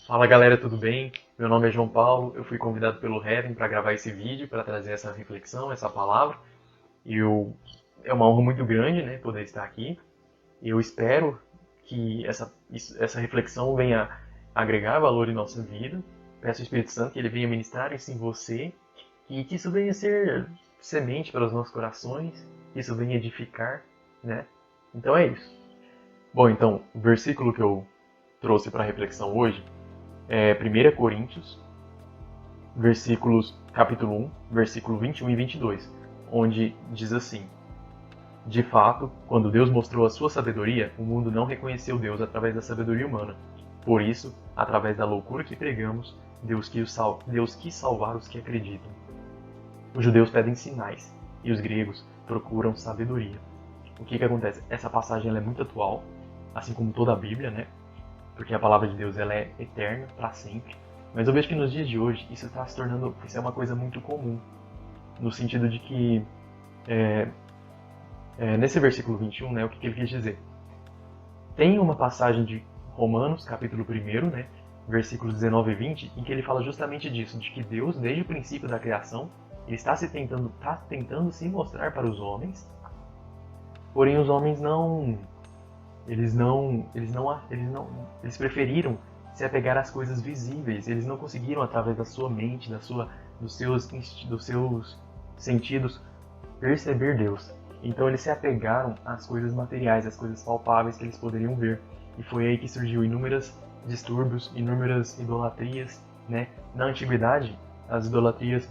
Fala galera, tudo bem? Meu nome é João Paulo, eu fui convidado pelo Heaven para gravar esse vídeo, para trazer essa reflexão, essa palavra. É uma honra muito grande, né, poder estar aqui. E eu espero que essa reflexão venha agregar valor em nossa vida. Peço ao Espírito Santo que ele venha ministrar isso em você e que isso venha ser semente para os nossos corações, que isso venha edificar, né? Então é isso. Bom, então, o versículo que eu trouxe para reflexão hoje é 1 Coríntios capítulo 1, versículo 21 e 22, onde diz assim: De fato, quando Deus mostrou a sua sabedoria, o mundo não reconheceu Deus através da sabedoria humana. Por isso, através da loucura que pregamos, Deus quis salvar os que acreditam. Os judeus pedem sinais e os gregos procuram sabedoria. O que acontece? Essa passagem ela é muito atual, assim como toda a Bíblia, né? Porque a palavra de Deus ela é eterna, para sempre. Mas eu vejo que nos dias de hoje isso é uma coisa muito comum, no sentido de que nesse versículo 21, né, o que ele quis dizer? Tem uma passagem de Romanos, capítulo 1, né, versículos 19 e 20, em que ele fala justamente disso, de que Deus, desde o princípio da criação, ele está tentando se mostrar para os homens, porém os homens eles preferiram se apegar às coisas visíveis. Eles não conseguiram, através da sua mente, dos seus sentidos, perceber Deus. Então eles se apegaram às coisas materiais, às coisas palpáveis que eles poderiam ver. E foi aí que surgiu inúmeros distúrbios, inúmeras idolatrias, né? Na antiguidade, as idolatrias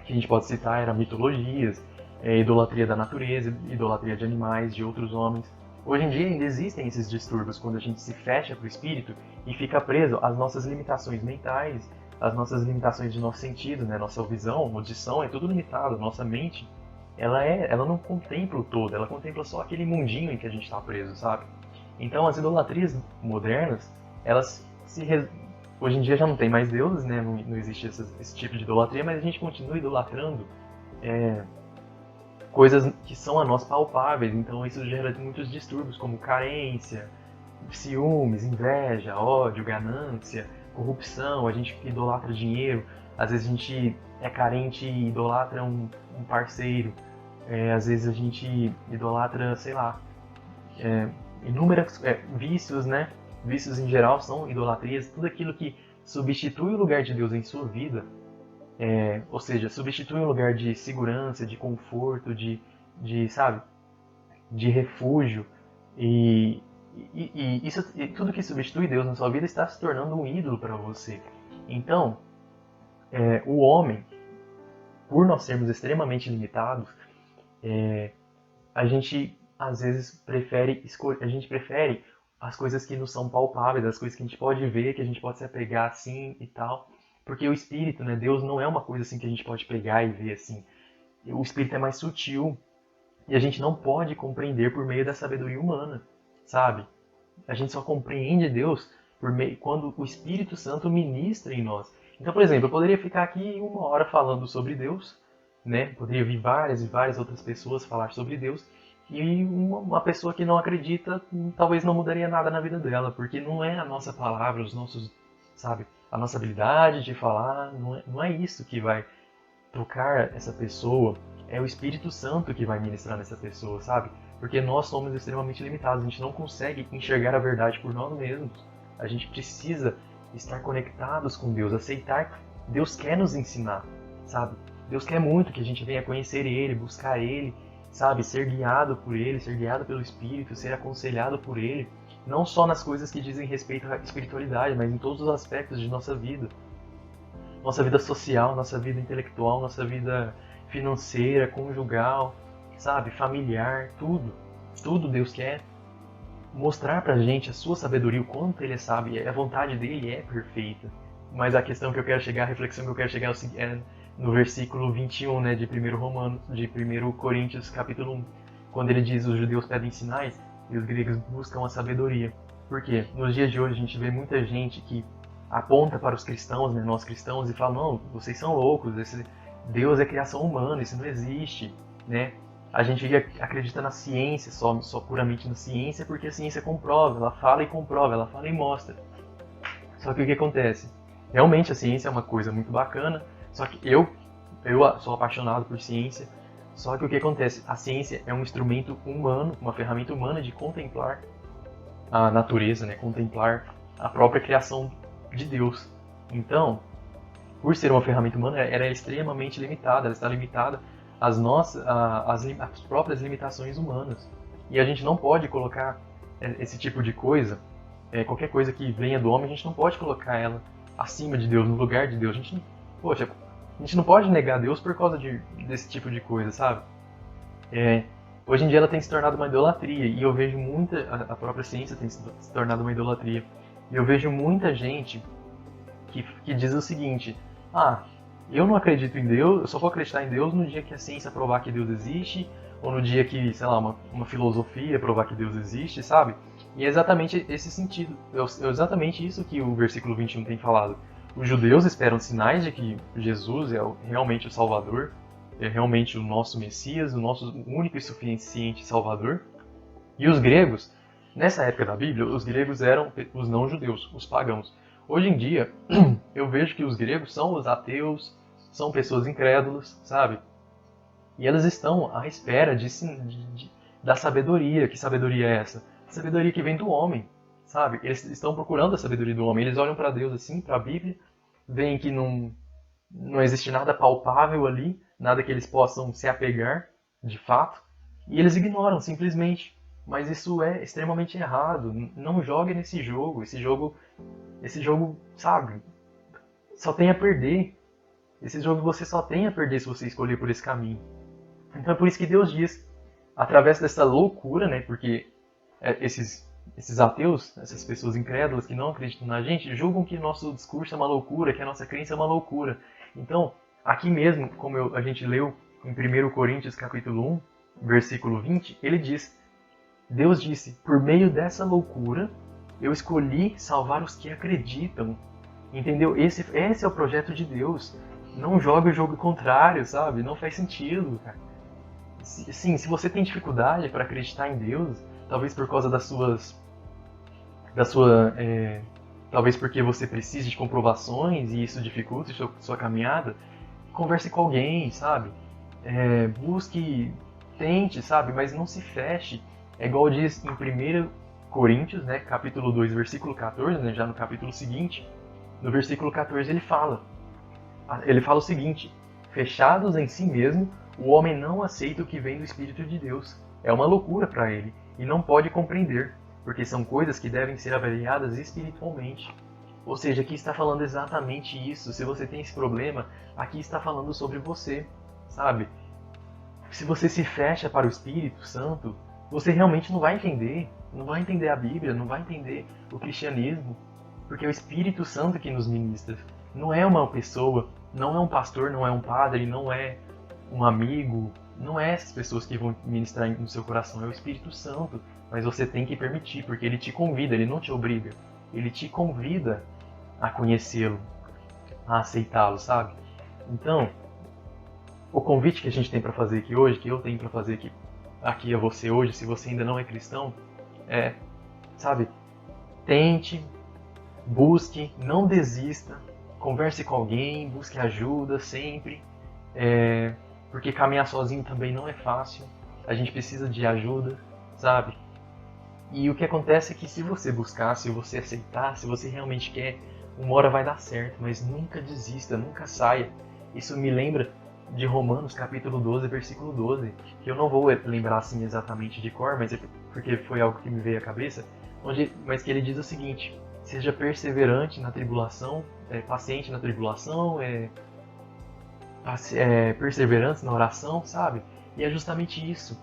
que a gente pode citar eram mitologias, idolatria da natureza, idolatria de animais, de outros homens. Hoje em dia ainda existem esses distúrbios quando a gente se fecha para o espírito e fica preso às nossas limitações mentais, às nossas limitações de nosso sentido, né? Nossa visão, audição, é tudo limitado. Nossa mente, ela não contempla o todo, ela contempla só aquele mundinho em que a gente está preso, sabe? Então as idolatrias modernas, elas hoje em dia já não tem mais deuses, né? Não existe esse tipo de idolatria, mas a gente continua idolatrando coisas que são a nós palpáveis. Então isso gera muitos distúrbios, como carência, ciúmes, inveja, ódio, ganância, corrupção. A gente idolatra dinheiro, às vezes a gente é carente e idolatra um parceiro, às vezes a gente idolatra, sei lá, inúmeros vícios, né? Vícios em geral são idolatrias, tudo aquilo que substitui o lugar de Deus em sua vida, ou seja, substitui um lugar de segurança, de conforto, sabe, de refúgio. E, e tudo que substitui Deus na sua vida está se tornando um ídolo para você. Então, o homem, por nós sermos extremamente limitados, a gente às vezes a gente prefere as coisas que não são palpáveis, as coisas que a gente pode ver, que a gente pode se apegar assim e tal. Porque o espírito, né, Deus não é uma coisa assim que a gente pode pegar e ver assim. O espírito é mais sutil e a gente não pode compreender por meio da sabedoria humana, sabe? A gente só compreende Deus quando o Espírito Santo ministra em nós. Então, por exemplo, eu poderia ficar aqui 1 hora falando sobre Deus, né? Poderia vir várias e várias outras pessoas falar sobre Deus, e uma pessoa que não acredita talvez não mudaria nada na vida dela, porque não é a nossa palavra, sabe, a nossa habilidade de falar, não é isso que vai tocar essa pessoa, é o Espírito Santo que vai ministrar nessa pessoa, sabe? Porque nós somos extremamente limitados, a gente não consegue enxergar a verdade por nós mesmos. A gente precisa estar conectados com Deus, aceitar que Deus quer nos ensinar, sabe? Deus quer muito que a gente venha conhecer Ele, buscar Ele, sabe? Ser guiado por Ele, ser guiado pelo Espírito, ser aconselhado por Ele, não só nas coisas que dizem respeito à espiritualidade, mas em todos os aspectos de nossa vida social, nossa vida intelectual, nossa vida financeira, conjugal, sabe, familiar, tudo. Tudo Deus quer mostrar pra gente a sua sabedoria, o quanto ele é sábio, a vontade dele é perfeita. Mas a questão que eu quero chegar, a reflexão que eu quero chegar é no versículo 21, né, de 1 Coríntios, capítulo 1, quando ele diz: os judeus pedem sinais e os gregos buscam a sabedoria. Por quê? Nos dias de hoje a gente vê muita gente que aponta para os cristãos, né, nós cristãos, e fala: não, vocês são loucos, Deus é criação humana, isso não existe, né? A gente acredita na ciência, só puramente na ciência, porque a ciência comprova, ela fala e comprova, ela fala e mostra. Só que o que acontece? Realmente a ciência é uma coisa muito bacana, só que eu sou apaixonado por ciência, só que o que acontece? A ciência é um instrumento humano, uma ferramenta humana de contemplar a natureza, né? Contemplar a própria criação de Deus. Então, por ser uma ferramenta humana, ela é extremamente limitada, ela está limitada às próprias limitações humanas. E a gente não pode colocar esse tipo de coisa, qualquer coisa que venha do homem, a gente não pode colocar ela acima de Deus, no lugar de Deus. Poxa, a gente não pode negar Deus por causa desse tipo de coisa, sabe? É, hoje em dia ela tem se tornado uma idolatria, e eu vejo a própria ciência tem se tornado uma idolatria. E eu vejo muita gente que diz o seguinte: ah, eu não acredito em Deus, eu só vou acreditar em Deus no dia que a ciência provar que Deus existe, ou no dia que, sei lá, uma filosofia provar que Deus existe, sabe? E é exatamente esse sentido, é exatamente isso que o versículo 21 tem falado. Os judeus esperam sinais de que Jesus é realmente o Salvador, é realmente o nosso Messias, o nosso único e suficiente Salvador. E os gregos, nessa época da Bíblia, os gregos eram os não-judeus, os pagãos. Hoje em dia, eu vejo que os gregos são os ateus, são pessoas incrédulas, sabe? E elas estão à espera da sabedoria. Que sabedoria é essa? Sabedoria que vem do homem, sabe? Eles estão procurando a sabedoria do homem. Eles olham para Deus assim, para a Bíblia, veem que não existe nada palpável ali, nada que eles possam se apegar de fato, e eles ignoram simplesmente. Mas isso é extremamente errado. Não jogue nesse jogo. Esse jogo, sabe, só tem a perder. Esse jogo você só tem a perder se você escolher por esse caminho. Então é por isso que Deus diz, através dessa loucura, né? Porque esses ateus, essas pessoas incrédulas que não acreditam na gente, julgam que nosso discurso é uma loucura, que a nossa crença é uma loucura. Então, aqui mesmo, como a gente leu em 1 Coríntios capítulo 1, versículo 20, ele diz: Deus disse, por meio dessa loucura, eu escolhi salvar os que acreditam. Entendeu? Esse é o projeto de Deus. Não jogue o jogo contrário, sabe? Não faz sentido, cara. Sim, se você tem dificuldade para acreditar em Deus, talvez por causa da sua, talvez porque você precise de comprovações e isso dificulta sua caminhada, converse com alguém, sabe? Busque, tente, sabe? Mas não se feche. É igual diz em 1 Coríntios, né, capítulo 2, versículo 14, né, já no capítulo seguinte, no versículo 14 ele fala o seguinte: fechados em si mesmo, o homem não aceita o que vem do Espírito de Deus. É uma loucura para ele e não pode compreender, porque são coisas que devem ser avaliadas espiritualmente. Ou seja, aqui está falando exatamente isso. Se você tem esse problema, aqui está falando sobre você, sabe? Se você se fecha para o Espírito Santo, você realmente não vai entender a Bíblia, não vai entender o cristianismo, porque é o Espírito Santo que nos ministra. Não é uma pessoa, não é um pastor, não é um padre, não é um amigo, não é essas pessoas que vão ministrar no seu coração, é o Espírito Santo. Mas você tem que permitir, porque ele te convida, ele não te obriga. Ele te convida a conhecê-lo, a aceitá-lo, sabe? Então, o convite que a gente tem para fazer aqui hoje, que eu tenho para fazer aqui a você hoje, se você ainda não é cristão, é, sabe, tente, busque, não desista, converse com alguém, busque ajuda sempre, porque caminhar sozinho também não é fácil, a gente precisa de ajuda, sabe? E o que acontece é que se você buscar, se você aceitar, se você realmente quer, uma hora vai dar certo, mas nunca desista, nunca saia. Isso me lembra de Romanos capítulo 12, versículo 12, que eu não vou lembrar assim exatamente de cor, mas é porque foi algo que me veio à cabeça, mas que ele diz o seguinte: seja perseverante na tribulação, paciente na tribulação, perseverante na oração, sabe? E é justamente isso.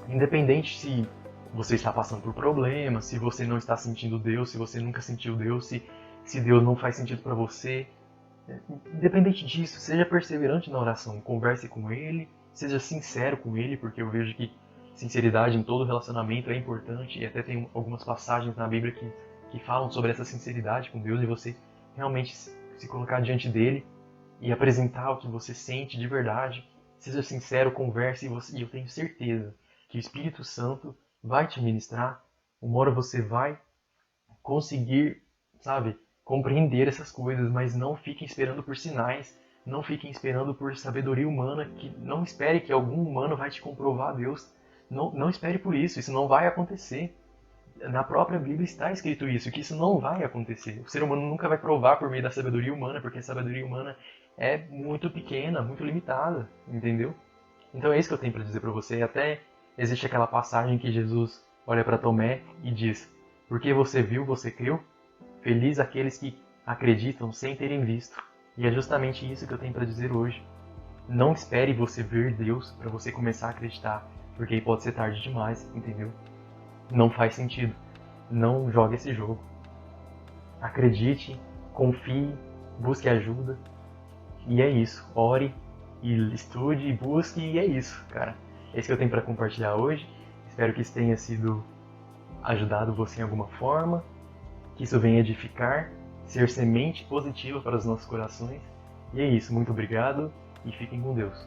Independente se você está passando por problemas, se você não está sentindo Deus, se você nunca sentiu Deus, se Deus não faz sentido para você, independente disso, seja perseverante na oração, converse com Ele, seja sincero com Ele, porque eu vejo que sinceridade em todo relacionamento é importante, e até tem algumas passagens na Bíblia que falam sobre essa sinceridade com Deus, e você realmente se colocar diante dele e apresentar o que você sente de verdade. Seja sincero, converse, e eu tenho certeza que o Espírito Santo vai te ministrar. Uma hora você vai conseguir, sabe, compreender essas coisas, mas não fiquem esperando por sinais, não fiquem esperando por sabedoria humana, que não espere que algum humano vai te comprovar a Deus. Não espere por isso não vai acontecer. Na própria Bíblia está escrito isso, que isso não vai acontecer. O ser humano nunca vai provar por meio da sabedoria humana, porque a sabedoria humana é muito pequena, muito limitada, entendeu? Então é isso que eu tenho para dizer para você. Até existe aquela passagem que Jesus olha para Tomé e diz: porque você viu, você creu? Feliz aqueles que acreditam sem terem visto. E é justamente isso que eu tenho para dizer hoje. Não espere você ver Deus para você começar a acreditar, porque aí pode ser tarde demais, entendeu? Não faz sentido. Não jogue esse jogo. Acredite, confie, busque ajuda. E é isso. Ore, e estude, e busque, e é isso, cara. É isso que eu tenho para compartilhar hoje. Espero que isso tenha sido ajudado você em alguma forma, que isso venha edificar, ser semente positiva para os nossos corações. E é isso. Muito obrigado e fiquem com Deus.